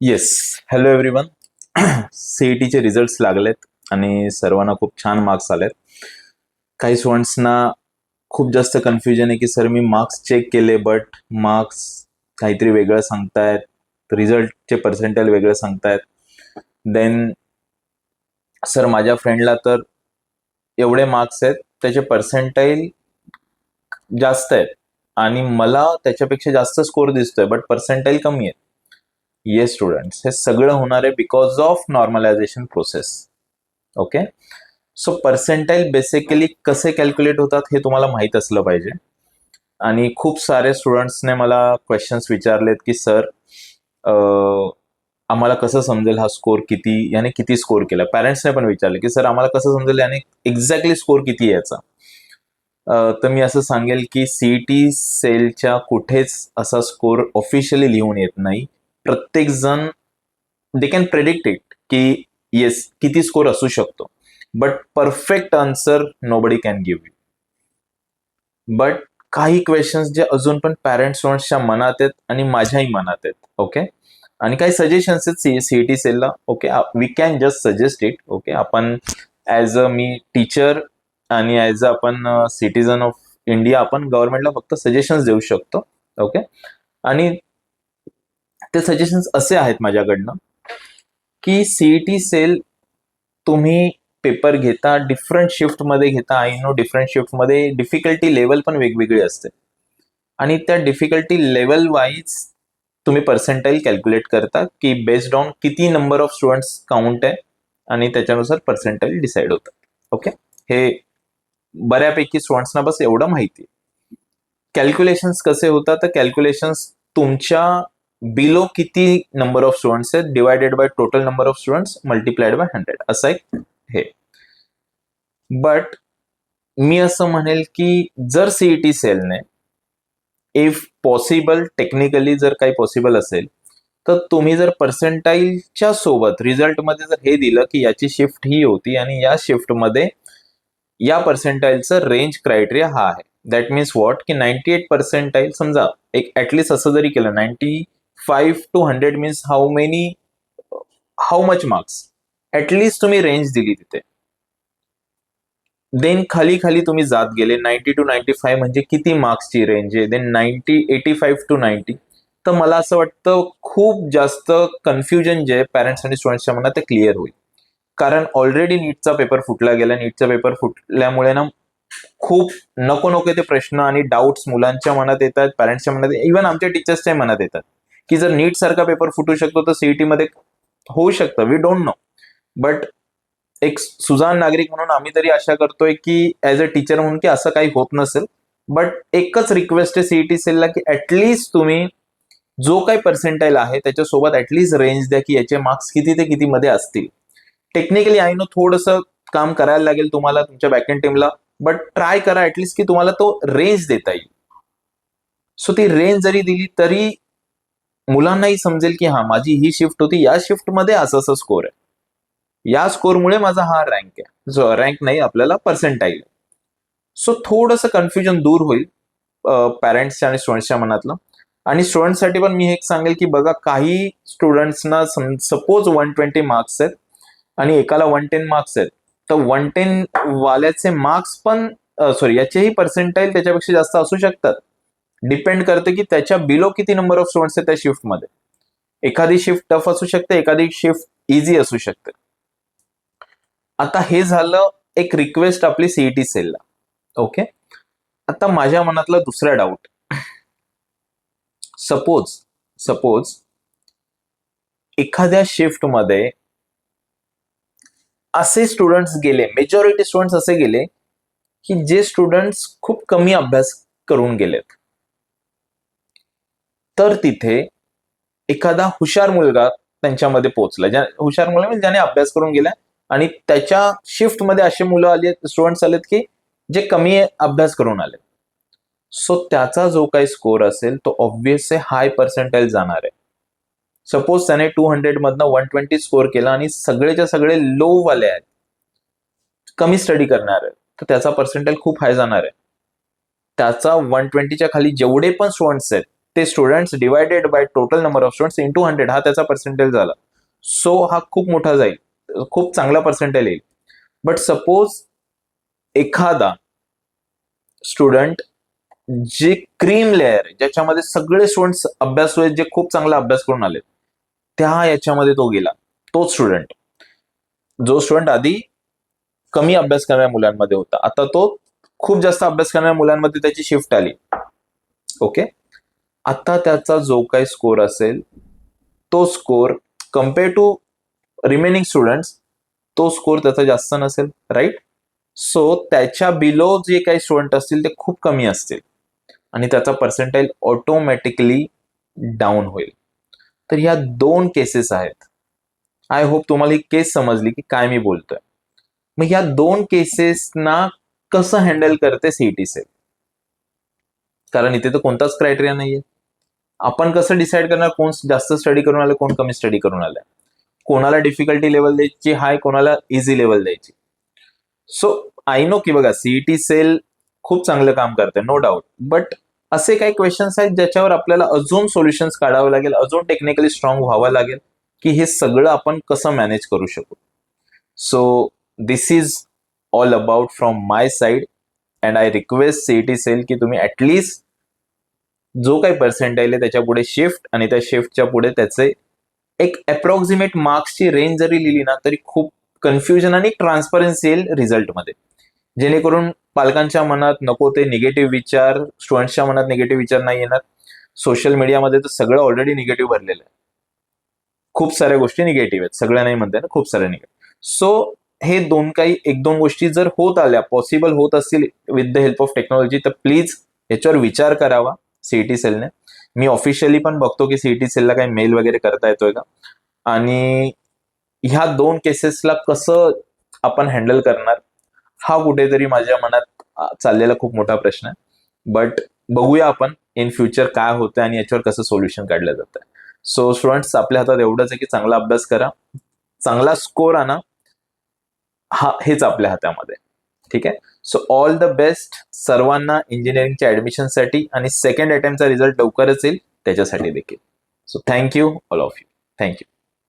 Yes. Hello everyone. सीईटीचे results लागलेत आणि सर्वांना खूप छान मार्क्स आलेत. काही स्टुडंट्सना खूप जास्त कन्फ्युजन आहे की सर मी मार्क्स चेक केले बट मार्क्स काहीतरी वेगळं सांगतायत, रिझल्टचे पर्सेंटाईल वेगळं सांगतायत. देन सर माझ्या फ्रेंडला तर एवढे मार्क्स आहेत, त्याचे पर्सेंटाईल जास्त आहेत आणि मला त्याच्यापेक्षा जास्त स्कोर दिसतोय बट पर्सेंटाईल कमी आहेत. येस स्टुडंट्स, हे सगळं होणार आहे because of normalization process. Okay, so percentile basically कसे कॅल्क्युलेट होतात हे तुम्हाला माहीत असलं पाहिजे. आणि खूप सारे स्टुडंट्सने मला क्वेश्चन्स विचारलेत की सर आम्हाला कसं समजेल हा स्कोर किती, याने किती स्कोर केला. पॅरेंट्सने पण विचारले की सर आम्हाला कसं समजेल याने एक्झॅक्टली स्कोर किती याचा. तर मी असं सांगेल की सीईटी सेलच्या कुठेच असा स्कोर ऑफिशियली लिहून येत नाही. प्रत्येक जण दे कॅन प्रेडिक्ट इट की येस किती स्कोर असू शकतो, but perfect answer nobody can give you. But काही क्वेश्चन्स जे अजून पण पॅरेंट्स स्टुडंट्सच्या मनात आहेत आणि माझ्याही मनात आहेत. ओके, आणि काही सजेशन्स आहेत सीईटी सेलला. Okay, we can just suggest it. Okay, आपण ॲज अ मी टीचर आणि ॲज अ आपण सिटीजन ऑफ इंडिया आपण गव्हर्नमेंटला फक्त सजेशन्स देऊ शकतो. ओके, आणि ते सजेशन्स असे आहेत माझ्याकडनं की सीईटी सेल तुम्ही पेपर घेता, डिफरंट शिफ्टमध्ये घेता. आय नो डिफरंट शिफ्टमध्ये डिफिकल्टी लेवल पण वेगवेगळी असते आणि त्या डिफिकल्टी लेवल वाईज तुम्ही पर्सेंटाईल कॅल्क्युलेट करता की बेस्ड ऑन किती नंबर ऑफ स्टुडंट्स काउंट आहे आणि त्याच्यानुसार पर्सेंटाईल डिसाईड होतात. ओके, हे बऱ्यापैकी स्टुडंट्सना बस एवढं माहिती. कॅल्क्युलेशन्स कसे होतात, तर कॅल्क्युलेशन्स तुमच्या बिलो किती नंबर ऑफ स्टुडंट्स आहेत divided by total number of students multiplied by 100 असं एक हे. बट मी असं म्हणेल की जर सीईटी सेलने इफ पॉसिबल टेक्निकली जर काही पॉसिबल असेल तर तुम्ही जर पर्सेंटाईलच्या सोबत रिझल्टमध्ये जर हे दिलं की याची शिफ्ट ही होती आणि या शिफ्टमध्ये या पर्सेंटाईलचं रेंज क्रायटेरिया हा आहे. दॅट मीन्स वॉट की 98 पर्सेंटाईल समजा एक ऍटलिस्ट असं जरी केलं 95 to 100 means how much marks at least तुम्ही रेंज दिली तिथे. देन खाली खाली तुम्ही जात गेले 90 to 95 म्हणजे किती मार्क्सची रेंज आहे. Then 85 to 90. तर मला असं वाटतं खूप जास्त कन्फ्युजन जे पॅरेंट्स आणि स्टुडंट्सच्या मनात ते क्लिअर होईल. कारण ऑलरेडी नीटचा पेपर फुटला गेला. नीटचा पेपर फुटल्यामुळे ना खूप नको नको ते प्रश्न आणि डाऊट्स मुलांच्या मनात येतात, पॅरेंट्सच्या मनात, इव्हन आमच्या टीचर्सच्या मनात येतात की जर नीट सारखा पेपर फुटू शकतो तर सीईटी मध्ये होऊ शकतं. We don't know. बट एक सुजाण नागरिक म्हणून आम्ही तरी आशा करतोय की ऍज अ टीचर म्हणून की असं काही होत नसेल. बट एकच रिक्वेस्ट आहे सीईटी सेलला की ऍटलिस्ट तुम्ही जो काही पर्सेंटाईल आहे त्याच्यासोबत ऍटलिस्ट रेंज द्या की याचे मार्क्स किती ते किती मध्ये असतील. टेक्निकली आय नो थोडंसं काम करायला लागेल तुम्हाला तुमच्या बॅकएंड टीमला, बट ट्राय करा ऍटलिस्ट की तुम्हाला तो रेंज देता येईल. सो ती रेंज जरी दिली तरी मुलांनाही समजेल की हा माझी ही शिफ्ट होती, या शिफ्टमध्ये असं असं स्कोर आहे, या स्कोरमुळे माझा हा रँक आहे. जो रँक नाही आपल्याला पर्सेंटाईल. सो थोडंसं कन्फ्युजन दूर होईल पॅरेंट्सच्या आणि स्टुडंट्सच्या मनातलं. आणि स्टुडंट्ससाठी पण मी एक सांगेल की बघा काही स्टुडंट्सना सपोज 120 मार्क्स आहेत आणि एकाला 110 मार्क्स आहेत, तर 110 वाल्याचे मार्क्स पण सॉरी याचेही पर्सेंटाईल त्याच्यापेक्षा जास्त असू शकतात. डिपेंड करते की त्याच्या बिलो किती नंबर ऑफ स्टुडंट्स आहेत त्या शिफ्टमध्ये. एखादी शिफ्ट टफ असू शकते, एखादी शिफ्ट इझी असू शकते. आता हे झालं एक रिक्वेस्ट आपली सीईटी सेलला. ओके, आता माझ्या मनातला दुसरा डाऊट, सपोज एखाद्या शिफ्टमध्ये असे स्टुडंट्स गेले, मेजॉरिटी स्टुडंट्स असे गेले की जे स्टुडंट्स खूप कमी अभ्यास करून गेलेत. तर तिथे एखादा हुशार मुलगा त्यांच्यामध्ये पोहोचला, हुशार मुलगा म्हणजे ज्याने अभ्यास करून गेला आणि त्याच्या शिफ्टमध्ये असे मुलं आले, स्टुडंट्स आलेत की जे कमी अभ्यास करून आले. सो त्याचा जो काही स्कोर असेल तो ऑब्व्हियसली हाय पर्सेंटाईल जाणार आहे. सपोज त्याने 200 मधनं 120 स्कोर केला आणि सगळेच्या सगळे लो वाले आहेत, कमी स्टडी करणार आहे, तर त्याचा पर्सेंटाईल खूप हाय जाणार आहे. त्याचा 120च्या खाली जेवढे पण स्टुडंट्स आहेत ते students divided by total number of students into 100 हा त्याचा पर्सेंटेज झाला. सो हा खूप मोठा जाईल, खूप चांगला पर्सेंटेज येईल. बट सपोज एखादा स्टुडंट जे क्रीम लेअर आहे, ज्याच्यामध्ये सगळे स्टुडंट्स अभ्यासू आहेत, जे खूप चांगला अभ्यास करून आले, त्या याच्यामध्ये तो गेला. तोच स्टुडंट, जो स्टुडंट आधी कमी अभ्यास करणाऱ्या मुलांमध्ये होता, आता तो खूप जास्त अभ्यास करणाऱ्या मुलांमध्ये त्याची शिफ्ट आली. ओके, आता त्याचा जो काही स्कोर असेल, तो score compare to remaining students, तो स्कोर त्याचा जास्त नसेल, राईट? सो त्याच्या बिलो जे काही स्टुडंट असतील ते खूप कमी असतील आणि त्याचा पर्सेंटाईल ऑटोमॅटिकली डाऊन होईल. तर या 2 केसेस आहेत. आय होप तुम्हाला ही केस समजली की काय मी बोलतोय. मग ह्या 2 केसेसना कसं हँडल करते सीईटी सेल? कारण इथे तर कोणताच क्रायटेरिया नाहीये. आपण कसं डिसाईड करणार कोण जास्त स्टडी करून आलं, कोण कमी स्टडी करून आलंय? कोणाला डिफिकल्टी लेवल द्यायची हाय, कोणाला इझी लेवल द्यायची? सो आय नो की बघा सीईटी सेल खूप चांगलं काम करते, नो डाऊट. बट असे काही क्वेश्चन्स आहेत ज्याच्यावर आपल्याला अजून सोल्युशन्स काढावं लागेल, अजून टेक्निकली स्ट्रॉंग व्हावं लागेल की हे सगळं आपण कसं मॅनेज करू शकू. So this is all about from my side and I request CET cell की तुम्ही ऍटलीस्ट जो काही पर्सेंटाईल आहे त्याच्या पुढे शिफ्ट आणि त्या शिफ्टच्या पुढे त्याचे एक अप्रॉक्सिमेट मार्क्सची रेंज जरी लिहिली ना तरी खूप कन्फ्युजन आणि ट्रान्सपरन्सी येईल रिझल्टमध्ये, जेणेकरून पालकांच्या मनात नको ते निगेटिव्ह विचार, स्टुडंट्सच्या मनात निगेटिव्ह विचार नाही येणार. सोशल मीडियामध्ये तर सगळं ऑलरेडी निगेटिव्ह भरलेलं आहे, खूप साऱ्या गोष्टी निगेटिव्ह आहेत, सगळ्या नाही म्हणते ना, खूप साऱ्या निगेटिव्ह. सो हे एक दोन गोष्टी जर होत आल्या, पॉसिबल होत असतील with the help of technology, तर प्लीज याच्यावर विचार करावा सीईटी सेलने. मी ऑफिशियली पण बघतो की सीईटी सेलला काही मेल वगैरे करता येतोय का, आणि ह्या 2 केसेसला कसं आपण हँडल करणार हा कुठेतरी माझ्या मनात चाललेला खूप मोठा प्रश्न आहे. बट बघूया आपण इन फ्युचर काय होतं आणि याच्यावर कसं सोल्युशन काढलं जातं. सो स्टुडंट्स, आपल्या हातात एवढंच आहे की चांगला अभ्यास करा, चांगला स्कोर आणा, हेच आपल्या हातामध्ये. ठीक आहे. सो ऑल द बेस्ट सर्वांना इंजिनिअरिंगच्या ऍडमिशनसाठी, आणि सेकंड अटेम्प्टचा रिझल्ट लवकरच येईल त्याच्यासाठी देखील. So thank you all of you. Thank you.